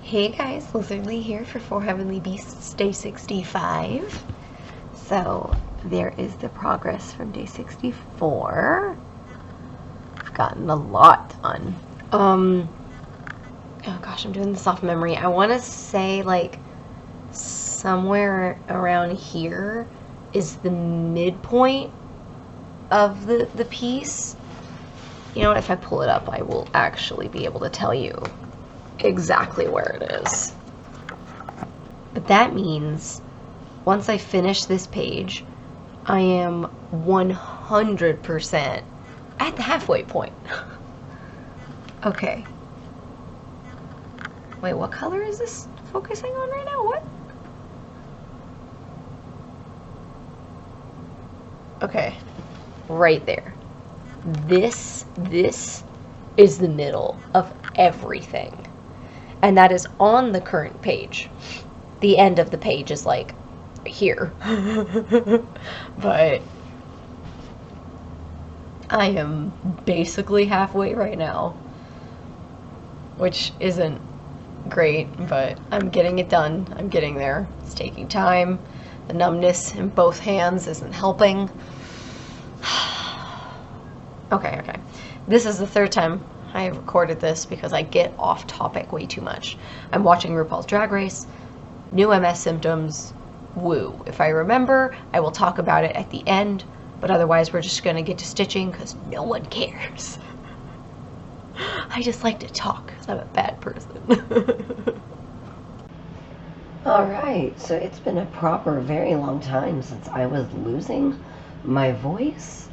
Hey guys, Lizardlea here for 4 Heavenly Beasts Day 65. So there is the progress from Day 64. I've gotten a lot done. Oh gosh, I'm doing this off memory. I want to say like somewhere around here is the midpoint of the piece. You know what, if I pull it up I will actually be able to tell you exactly where it is. But that means once I finish this page, I am 100% at the halfway point. Okay. Wait, what color is this focusing on right now? What? Okay. Right there. This is the middle of everything. And that is on the current page. The end of the page is like here. But I am basically halfway right now, which isn't great, but I'm getting it done. I'm getting there. It's taking time. The numbness in both hands isn't helping. Okay. This is the third time I have recorded this because I get off topic way too much. I'm watching RuPaul's Drag Race, new MS symptoms, woo. If I remember, I will talk about it at the end, but otherwise we're just gonna get to stitching because no one cares. I just like to talk because I'm a bad person. Alright, so it's been a proper very long time since I was losing my voice,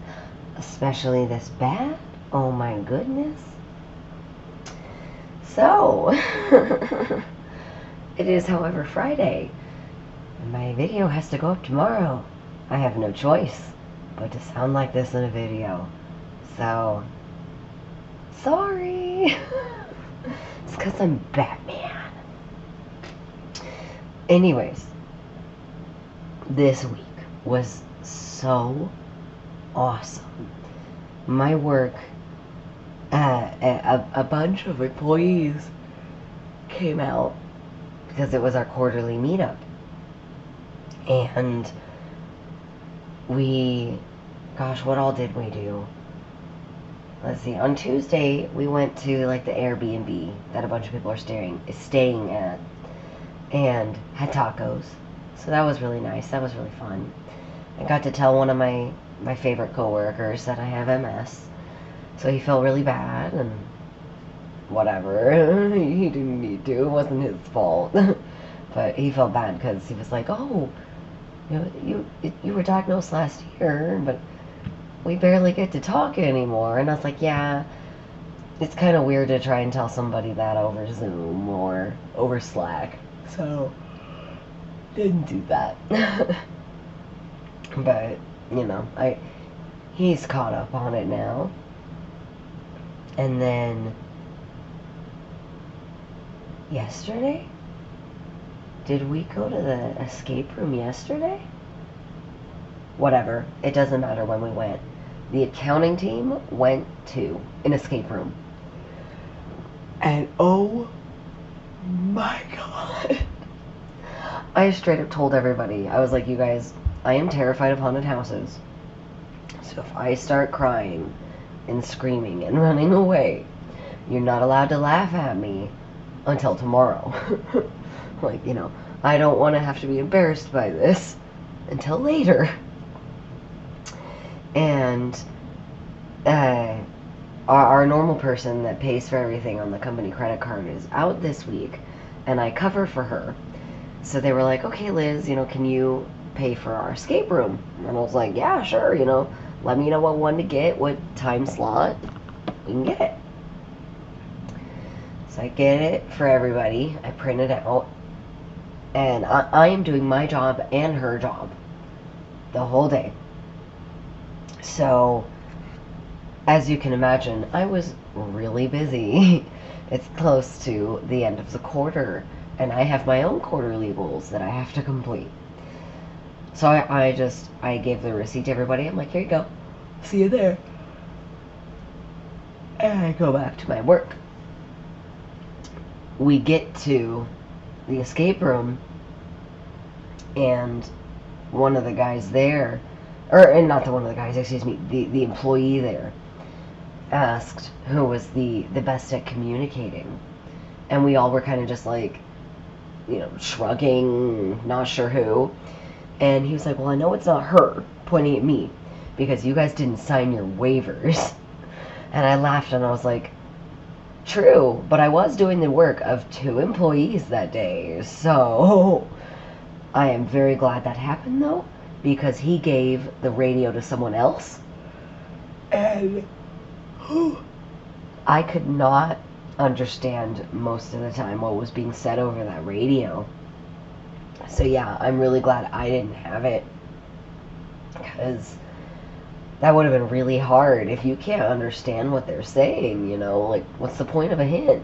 especially this bad. Oh my goodness. So, it is, however, Friday, and my video has to go up tomorrow. I have no choice but to sound like this in a video. So, sorry. It's because I'm Batman. Anyways, this week was so awesome. My work, a bunch of employees came out because it was our quarterly meetup, and gosh, what all did we do? Let's see, on Tuesday we went to like the Airbnb that a bunch of people are staying at, and had tacos, so that was really nice. That was really fun. I got to tell one of my favorite coworkers that I have MS, so he felt really bad, and whatever. He didn't need to. It wasn't his fault. But he felt bad because he was like, oh, you were diagnosed last year, but we barely get to talk anymore. And I was like, yeah, it's kind of weird to try and tell somebody that over Zoom or over Slack. So, didn't do that. But, you know, he's caught up on it now. And then yesterday? Did we go to the escape room yesterday? Whatever. It doesn't matter when we went. The accounting team went to an escape room. And oh my god. I straight up told everybody. I was like, you guys, I am terrified of haunted houses. So if I start crying and screaming and running away, you're not allowed to laugh at me until tomorrow. Like, you know, I don't want to have to be embarrassed by this until later. And our normal person that pays for everything on the company credit card is out this week, and I cover for her. So they were like, okay, Liz, you know, can you pay for our escape room? And I was like, yeah, sure, you know, let me know what one to get, what time slot, we can get it. So I get it for everybody. I print it out. And I am doing my job and her job the whole day. So, as you can imagine, I was really busy. It's close to the end of the quarter, and I have my own quarterly goals that I have to complete. So I gave the receipt to everybody. I'm like, here you go. See you there. And I go back to my work. we get to the escape room, and one of the guys there, and not the one of the guys, excuse me, the employee there asked who was the best at communicating. And we all were kind of just like, shrugging, not sure who. And he was like, well, I know it's not her, pointing at me, because you guys didn't sign your waivers. And I laughed and I was like, true, but I was doing the work of 2 employees that day. So I am very glad that happened, though, because he gave the radio to someone else. And I could not understand most of the time what was being said over that radio. So yeah, I'm really glad I didn't have it, because that would have been really hard if you can't understand what they're saying, like, what's the point of a hint?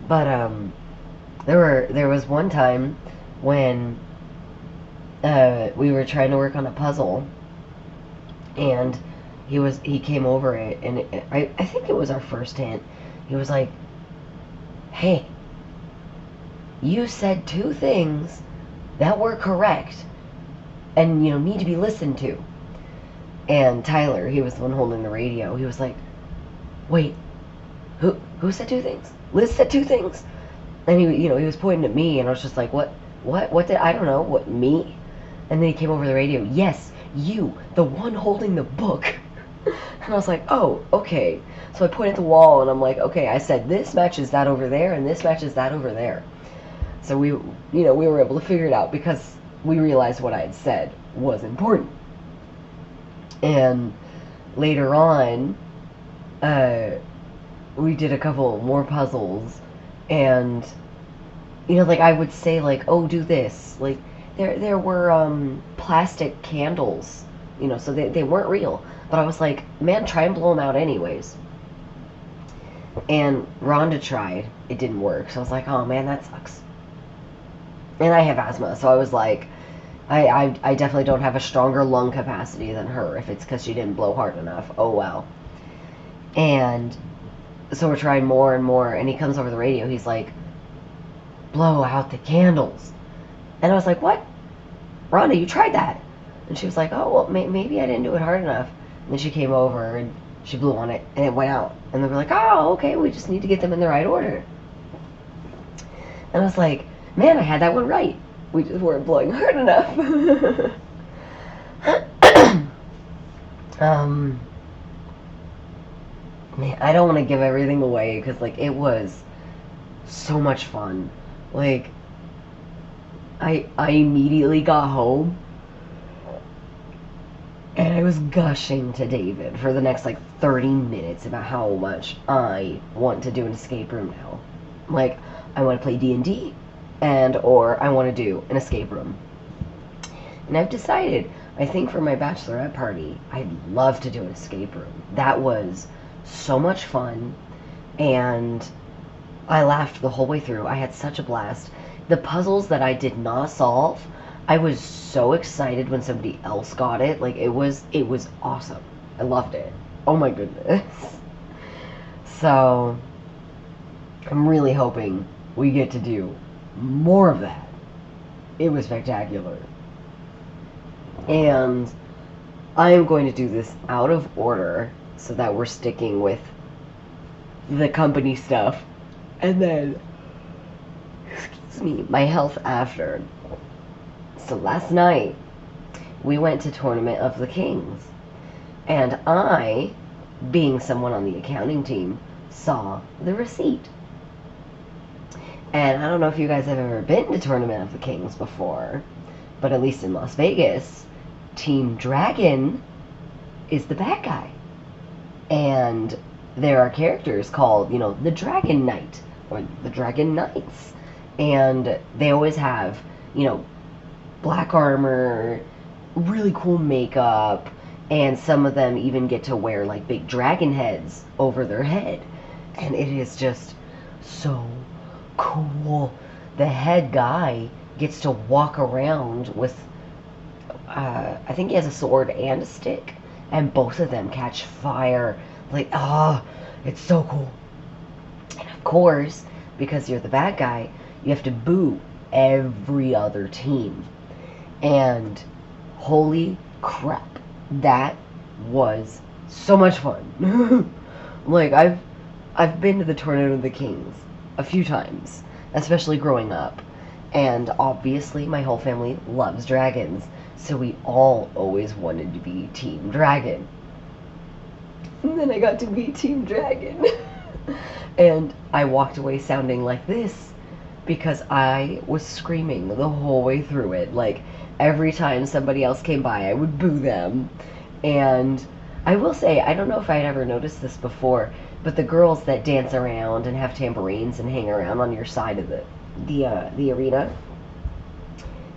But there was one time when we were trying to work on a puzzle, and he came over it, and I think it was our first hint. He was like, hey, you said 2 things that were correct and need to be listened to. And Tyler, he was the one holding the radio, he was like, wait, who said 2 things? Liz said 2 things. And he was pointing at me, and I was just like, what did, I don't know, what, me? And then he came over the radio, yes, you, the one holding the book. And I was like, oh, okay. So I pointed at the wall, and I'm like, okay, I said this matches that over there, and this matches that over there. So we were able to figure it out, because we realized what I had said was important. And later on, we did a couple more puzzles, and like, I would say, like, oh, do this. Like, there were plastic candles, so they weren't real. But I was like, man, try and blow them out anyways. And Rhonda tried. It didn't work. So I was like, oh man, that sucks. And I have asthma, so I was like, I definitely don't have a stronger lung capacity than her, if it's because she didn't blow hard enough. Oh well. And so we're trying more and more, and he comes over the radio, he's like, blow out the candles. And I was like, what? Rhonda, you tried that. And she was like, oh, well, maybe I didn't do it hard enough. And then she came over, and she blew on it, and it went out. And they were like, oh, okay, we just need to get them in the right order. And I was like, man, I had that one right. We just weren't blowing hard enough. Man, I don't want to give everything away, because, like, it was so much fun. Like, I immediately got home, and I was gushing to David for the next, like, 30 minutes about how much I want to do an escape room now. Like, I want to play D&D, or I want to do an escape room. And I've decided, I think for my bachelorette party, I'd love to do an escape room. That was so much fun, and I laughed the whole way through. I had such a blast. The puzzles that I did not solve, I was so excited when somebody else got it. Like, it was awesome. I loved it. Oh my goodness. So, I'm really hoping we get to do more of that. It was spectacular. And I am going to do this out of order so that we're sticking with the company stuff. And then, excuse me, my health after. So last night, we went to Tournament of the Kings. And I, being someone on the accounting team, saw the receipt. And I don't know if you guys have ever been to Tournament of the Kings before, but at least in Las Vegas, Team Dragon is the bad guy. And there are characters called, the Dragon Knight, or the Dragon Knights. And they always have, black armor, really cool makeup, and some of them even get to wear, like, big dragon heads over their head. And it is just so cool. The head guy gets to walk around with, I think he has a sword and a stick, and both of them catch fire. Like, it's so cool. Of course, because you're the bad guy, you have to boo every other team. And holy crap, that was so much fun. Like, I've been to the Tournament of the Kings a few times, especially growing up. And obviously my whole family loves dragons, so we all always wanted to be Team Dragon. And then I got to be Team Dragon. And I walked away sounding like this because I was screaming the whole way through it. Like, every time somebody else came by, I would boo them. And I will say, I don't know if I had ever noticed this before, but the girls that dance around and have tambourines and hang around on your side of the arena,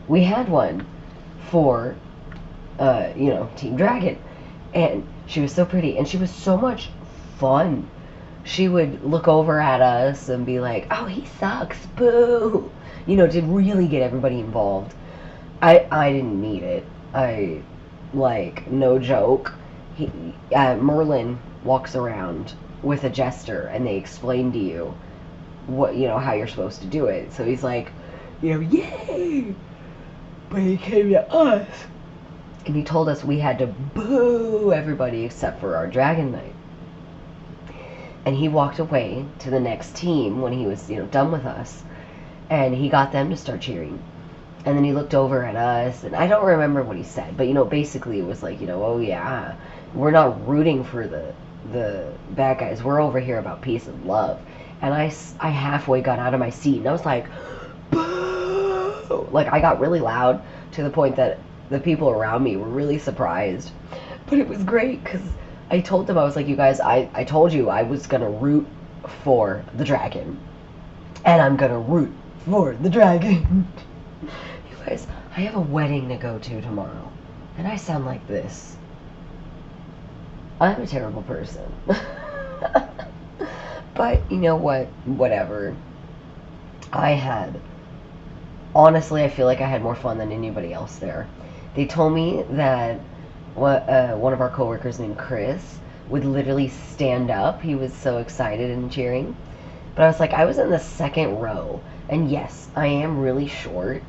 we had one for, Team Dragon. And she was so pretty, and she was so much fun. She would look over at us and be like, "Oh, he sucks, boo," to really get everybody involved. I didn't need it. No joke. Merlin walks around with a jester, and they explain to you how you're supposed to do it. So he's like, yay! But he came to us, and he told us we had to boo everybody except for our Dragon Knight. And he walked away to the next team when he was, done with us, and he got them to start cheering. And then he looked over at us, and I don't remember what he said, but basically it was like, oh yeah, we're not rooting for the bad guys. We're over here about peace and love. And I halfway got out of my seat, and I was like, boo! Like, I got really loud to the point that the people around me were really surprised. But it was great, because I told them, I was like, you guys, I told you I was going to root for the dragon. And I'm going to root for the dragon. You guys, I have a wedding to go to tomorrow. And I sound like this. I'm a terrible person. But you know what? Whatever. Honestly, I feel like I had more fun than anybody else there. They told me that one of our coworkers named Chris would literally stand up. He was so excited and cheering. But I was like, I was in the second row. And yes, I am really short.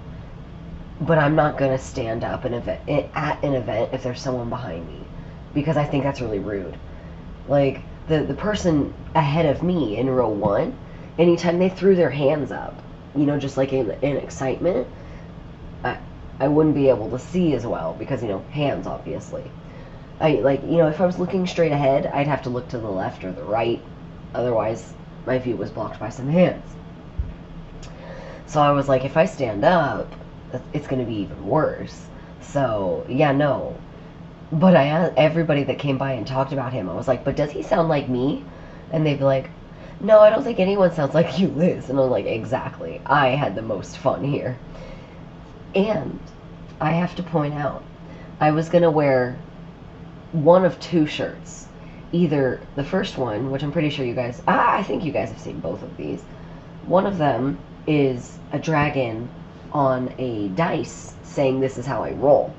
But I'm not going to stand up at an event if there's someone behind me. Because I think that's really rude. Like, the person ahead of me in row 1, anytime they threw their hands up, just like in excitement, I wouldn't be able to see as well because, hands, obviously. If I was looking straight ahead, I'd have to look to the left or the right. Otherwise, my view was blocked by some hands. So I was like, if I stand up, it's going to be even worse. So, yeah, no. But I asked everybody that came by and talked about him, I was like, but does he sound like me? And they'd be like, no, I don't think anyone sounds like you, Liz. And I'm like, exactly. I had the most fun here. And I have to point out, I was going to wear one of two shirts. Either the first one, which I'm pretty sure you guys, I think you guys have seen both of these. One of them is a dragon on a dice saying this is how I roll.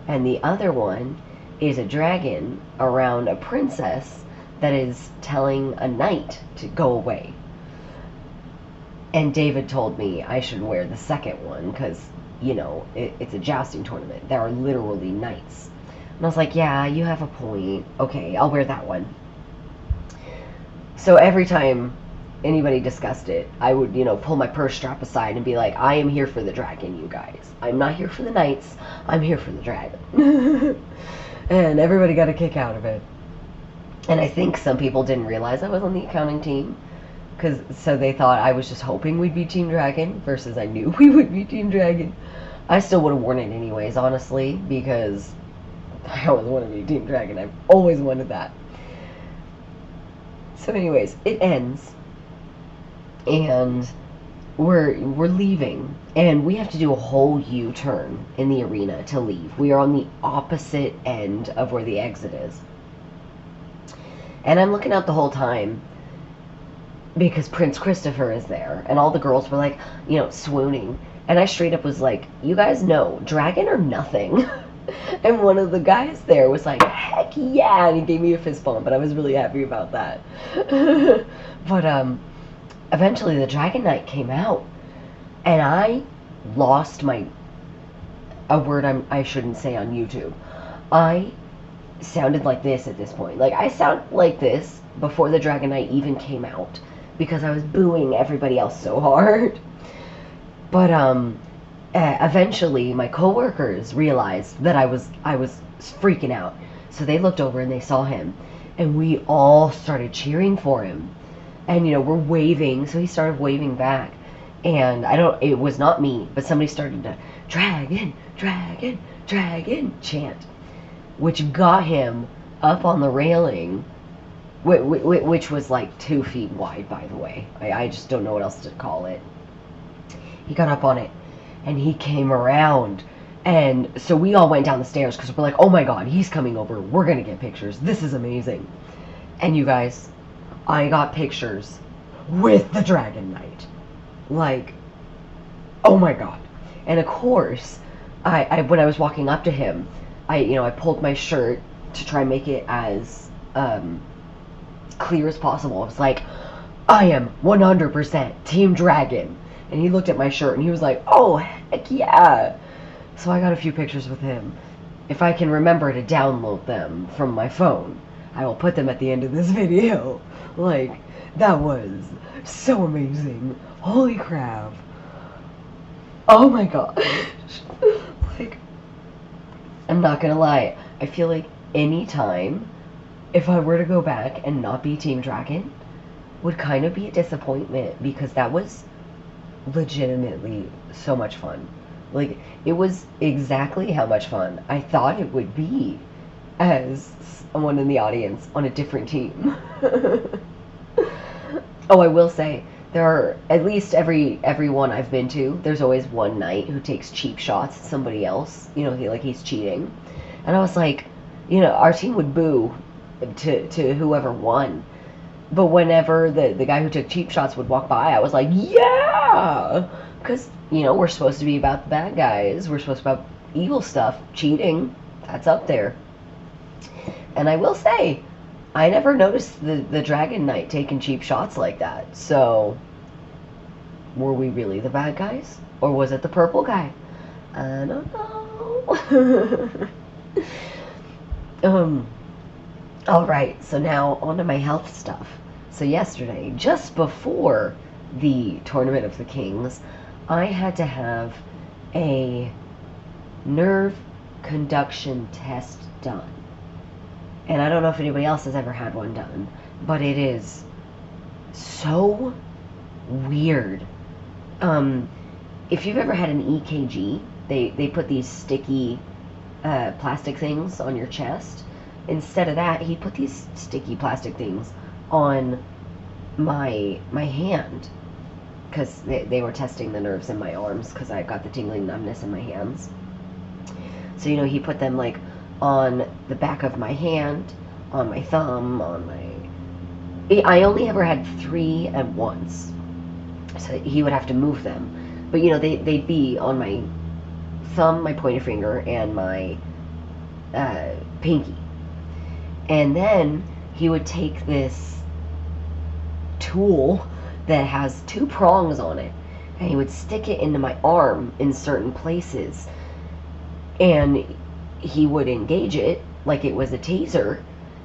And the other one is a dragon around a princess that is telling a knight to go away. And David told me I should wear the second one because, it's a jousting tournament. There are literally knights. And I was like, yeah, you have a point. Okay, I'll wear that one. So every time anybody discussed it, I would, pull my purse strap aside and be like, I am here for the dragon, you guys. I'm not here for the knights. I'm here for the dragon. And everybody got a kick out of it. And I think some people didn't realize I was on the accounting team. So they thought I was just hoping we'd be Team Dragon versus I knew we would be Team Dragon. I still would have worn it anyways, honestly, because I always want to be Team Dragon. I've always wanted that. So anyways, it ends. And we're leaving. And we have to do a whole U-turn in the arena to leave. We are on the opposite end of where the exit is. And I'm looking out the whole time because Prince Christopher is there. And all the girls were like, swooning. And I straight up was like, you guys know, dragon or nothing. And one of the guys there was like, heck yeah. And he gave me a fist bump. But I was really happy about that. But eventually the Dragon Knight came out, and I lost a word I shouldn't say on YouTube. I sounded like this at this point. Like, I sound like this before the Dragon Knight even came out, because I was booing everybody else so hard. But eventually my coworkers realized that I was freaking out. So they looked over and they saw him, and we all started cheering for him. And we're waving, so he started waving back. And it was not me, but somebody started to dragon, dragon, dragon chant, which got him up on the railing, which was like 2 feet wide, by the way. I just don't know what else to call it. He got up on it, and he came around, and so we all went down the stairs, because we're like, oh my god, he's coming over, we're gonna get pictures, this is amazing. And you guys, I got pictures with the Dragon Knight. Like, oh my god. And of course, I when I was walking up to him, I pulled my shirt to try and make it as clear as possible. I was like, I am 100% Team Dragon. And he looked at my shirt and he was like, oh, heck yeah. So I got a few pictures with him. If I can remember to download them from my phone, I will put them at the end of this video. Like, that was so amazing. Holy crap. Oh my gosh. Like, I'm not gonna lie. I feel like any time, if I were to go back and not be Team Dragon, would kind of be a disappointment, because that was legitimately so much fun. Like, it was exactly how much fun I thought it would be as someone in the audience on a different team. Oh, I will say, there are, at least every one I've been to, there's always one knight who takes cheap shots at somebody else. He's cheating. And I was like, our team would boo to whoever won. But whenever the guy who took cheap shots would walk by, I was like, yeah! Because, we're supposed to be about the bad guys. We're supposed to be about evil stuff. Cheating, that's up there. And I will say, I never noticed the Dragon Knight taking cheap shots like that. So, were we really the bad guys? Or was it the purple guy? I don't know. Alright, so now on to my health stuff. So yesterday, just before the Tournament of the Kings, I had to have a nerve conduction test done. And I don't know if anybody else has ever had one done, but it is so weird. If you've ever had an EKG, they put these sticky plastic things on your chest. Instead of that, he put these sticky plastic things on my hand, because they were testing the nerves in my arms, because I got the tingling numbness in my hands. So, he put them like on the back of my hand, on my thumb, I only ever had 3 at once, so he would have to move them. But they'd be on my thumb, my pointer finger, and my pinky. And then he would take this tool that has 2 prongs on it, and he would stick it into my arm in certain places, and he would engage it like it was a taser,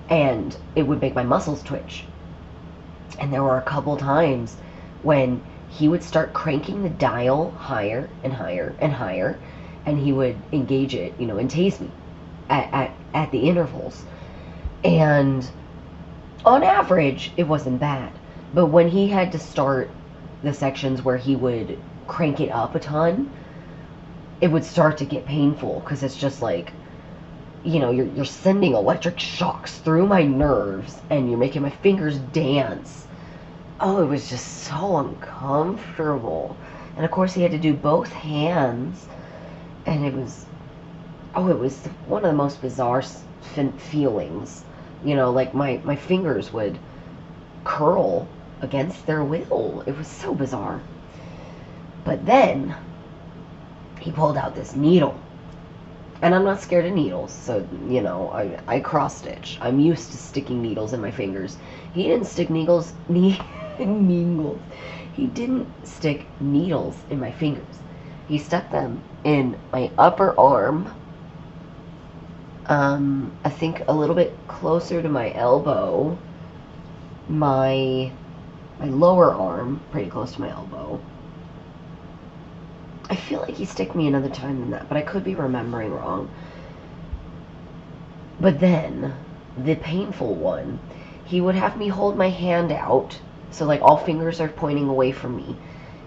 and it would make my muscles twitch. And there were a couple times when he would start cranking the dial higher and higher and higher, and he would engage it, and tase me at the intervals. And on average, it wasn't bad. But when he had to start the sections where he would crank it up a ton, it would start to get painful, because it's just like, you're sending electric shocks through my nerves, and you're making my fingers dance. Oh, it was just so uncomfortable. And of course, he had to do both hands, and it was one of the most bizarre feelings. Like my fingers would curl against their will. It was so bizarre. But then he pulled out this needle, and I'm not scared of needles, so I cross stitch. I'm used to sticking needles in my fingers. He didn't stick needles Needles. He didn't stick needles in my fingers. He stuck them in my upper arm. I think a little bit closer to my elbow. My lower arm, pretty close to my elbow. I feel like he stick me another time than that, but I could be remembering wrong. But then, the painful one, he would have me hold my hand out, so like all fingers are pointing away from me,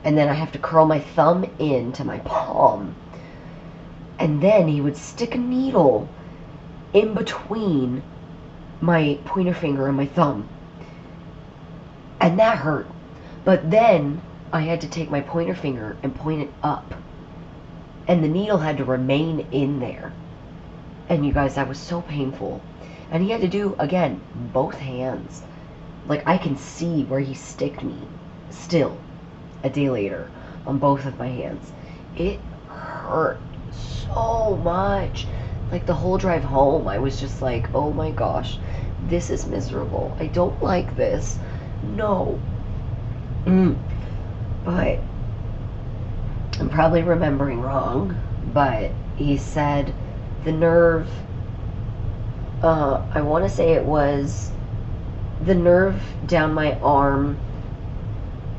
and then I have to curl my thumb into my palm, and then he would stick a needle in between my pointer finger and my thumb, and that hurt. But then I had to take my pointer finger and point it up, and the needle had to remain in there. And you guys, that was so painful. And he had to do, again, both hands. Like, I can see where he sticked me still a day later on both of my hands. It hurt so much. Like, the whole drive home, I was just like, oh my gosh, this is miserable. I don't like this. No. But I'm probably remembering wrong, but he said the nerve, I want to say it was the nerve down my arm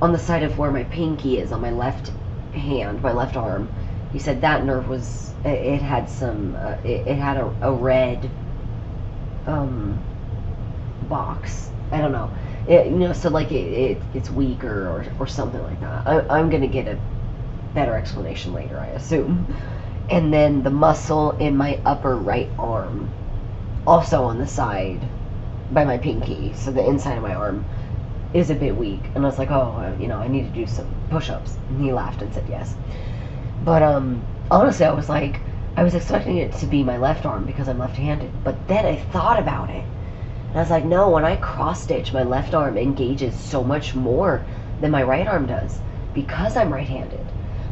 on the side of where my pinky is on my left hand, my left arm. He said that nerve was, it had some, it had a red box. I don't know. So like it's weaker or something like that. I'm going to get a better explanation later, I assume. And then the muscle in my upper right arm, also on the side by my pinky, so the inside of my arm is a bit weak. And I was like, oh, I need to do some push-ups. And he laughed and said yes. But honestly, I was expecting it to be my left arm because I'm left-handed. But then I thought about it. And I was like, no, when I cross-stitch, my left arm engages so much more than my right arm does because I'm right-handed.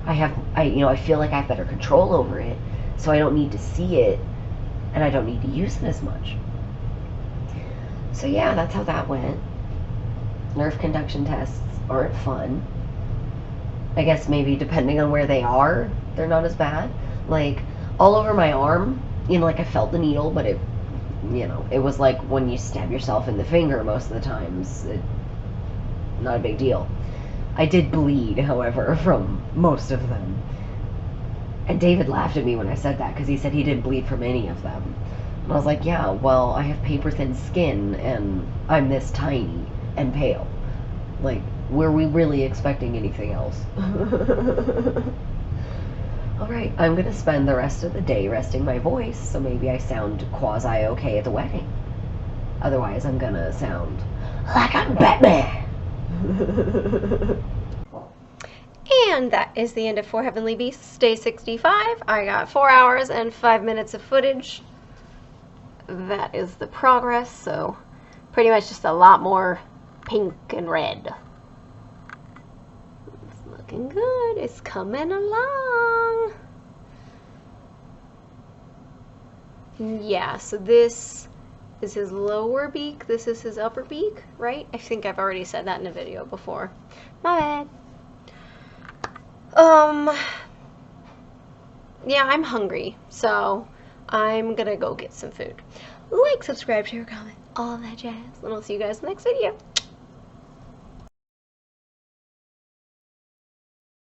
I feel like I have better control over it, so I don't need to see it, and I don't need to use it as much. So yeah, that's how that went. Nerve conduction tests aren't fun. I guess maybe depending on where they are, they're not as bad. Like, all over my arm, like I felt the needle, but it was like when you stab yourself in the finger most of the times. Not a big deal. I did bleed, however, from most of them. And David laughed at me when I said that, because he said he didn't bleed from any of them. And I was like, yeah, well, I have paper-thin skin, and I'm this tiny and pale. Like, were we really expecting anything else? Alright, I'm going to spend the rest of the day resting my voice, so maybe I sound quasi-okay at the wedding. Otherwise, I'm going to sound like I'm Batman. And that is the end of 4 Heavenly Beasts, Day 65. I got 4 hours and 5 minutes of footage. That is the progress, so pretty much just a lot more pink and red. It's looking good. It's coming along. Yeah, so this is his lower beak. This is his upper beak, right? I think I've already said that in a video before. My bad. Yeah, I'm hungry, so I'm gonna go get some food. Like, subscribe, share, comment, all that jazz, and I'll see you guys in the next video.